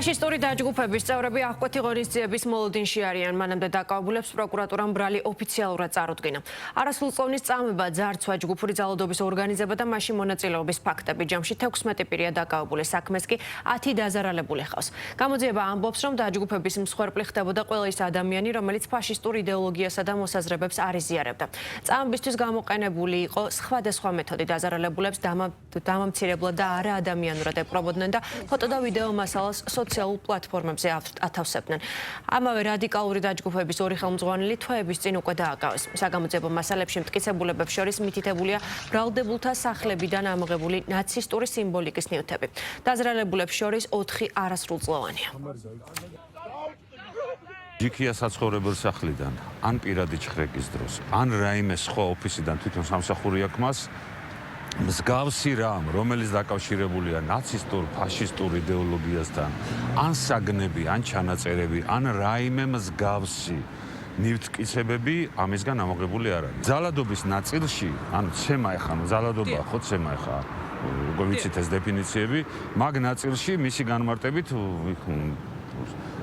ფაშისტური დაჯგუფების წევრები აღკვეთი ღონისძიების მოლოდინში არიან. მანამდე დაკავებულებს პროკურატურამ ბრალი ოფიციალურად წარუდგინა. არასრულწლოვნის წამება, ძარცვა, ჯგუფური ძალადობის ორგანიზება და მასში მონაწილეობის ფაქტები. ჯამში 16 პირია დაკავებული, საქმეს კი 10 დაზარალებული ჰყავს. გამოძიება ამბობს, რომ დაჯგუფების მსხვერპლი ხდებოდა ყველა ის ადამიანი, რომელიც ფაშისტურ იდეოლოგიასა და მოსაზრებებს არ იზიარებდა. წამებისთვის გამოყენებული იყო სხვადასხვა მეთოდი. დაზარალებულებს დამამცირებლად და არაადამიანურად ეპყრობოდნენ და ფოტო და ვიდეო მასალას სოციალურ პლატფორმებზე ათავსებდნენ. ამავე რადიკალური დაჯგუფების ორი ხელმძღვანელი თვეების წინ უკვე დააკავეს. საგამოძიებო მასალებში მტკიცებულებებს შორის მითითებულია ბრალდებულთა სახლებიდან ამოღებული ნაცისტური სიმბოლიკის ნივთები. დაზრალებულებს შორის 4 არასრულწლოვანია. ჯიქია საცხოვრებელ სახლიდან, ან პირადი ჩხრეკის დროს, ან რაიმე სხვა ოფისიდან თვითონ სამსახური აქვს მას მსგავსი რამ, რომელიც დაკავშირებულია ნაცისტურ, ფაშისტურ იდეოლოგიასთან, ან საგნები, ან ჩანაწერები, ან რაიმე მსგავსი ნივთმტკიცებები ამისგან ამოღებული არ არის. ძალადობის ნაწილში, ანუ ცემა ეხა, ძალადობა ხო ცემა ეხა, როგორ ვიცით ეს დეფინიციები, მაგ ნაწილში მისი განმარტებით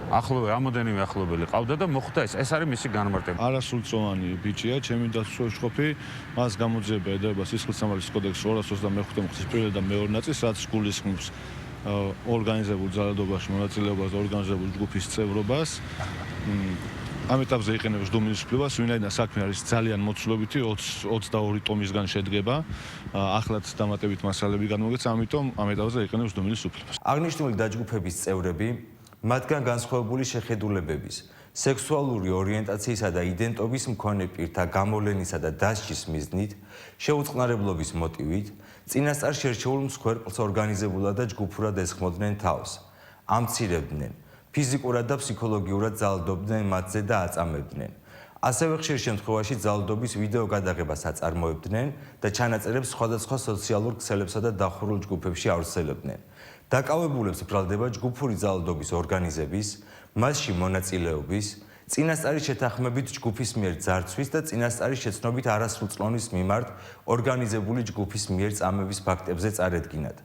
ახლოვე ამოდენიმე ახლობელი ყავდა და მოხდა ეს არის მისი განმარტება. არასრულწლოვანი ბიჭია, ჩემი დაცვაში, მას გამოძიება ედება სისხლისამართლის კოდექსის 225 წლის პირველ და მეორე ნაწილს, რაც გულისხმობს ორგანიზებულ ძალადობაში მონაწილეობას და ორგანიზებულ ჯგუფის წევრობას. ამ ეტაპზე იყენებს დომინის უფლებას, ვინაიდან საქმე არის ძალიან მოცულობითი, 22 ტომისგან შედგება. ახლაც დამატებით მასალები განმოგეცა, ამიტომ ამ ეტაპზე იყენებს დომინის უფლებას. აღნიშნული დაჯგუფების წევრები მათგან განსხვავებული შეხედულებების, სექსუალური ორიენტაციისა და იდენტობის მქონე პირთა გამოვლენისა და დასჯის მიზნით, შეუწყნარებლობის მოტივით, წინასწარ შერჩეულ მსხვერპლს ორგანიზებულად და ჯგუფურად ესხმოდნენ თავს, ამცირებდნენ, ფიზიკურად და ფსიქოლოგიურად ძალადობდნენ მათზე და აწამებდნენ. ასევე ხშირ შემთხვევაში ძალადობის ვიდეო გადაღებას აწარმოებდნენ და ჩანაწერებს სხვადასხვა სოციალურ ქსელებსა და დახურულ ჯგუფებში ავრცელებდნენ. დაკავებულებს ბრალდება ჯგუფური ძალადობის ორგანიზების, მასში მონაწილეობის, წინასწარი შეთანხმებით ჯგუფის მიერ ძარცვის და წინასწარი შეცნობით არასრულწლოვნის მიმართ ორგანიზებული ჯგუფის მიერ წამების ფაქტებზე წარედგინათ.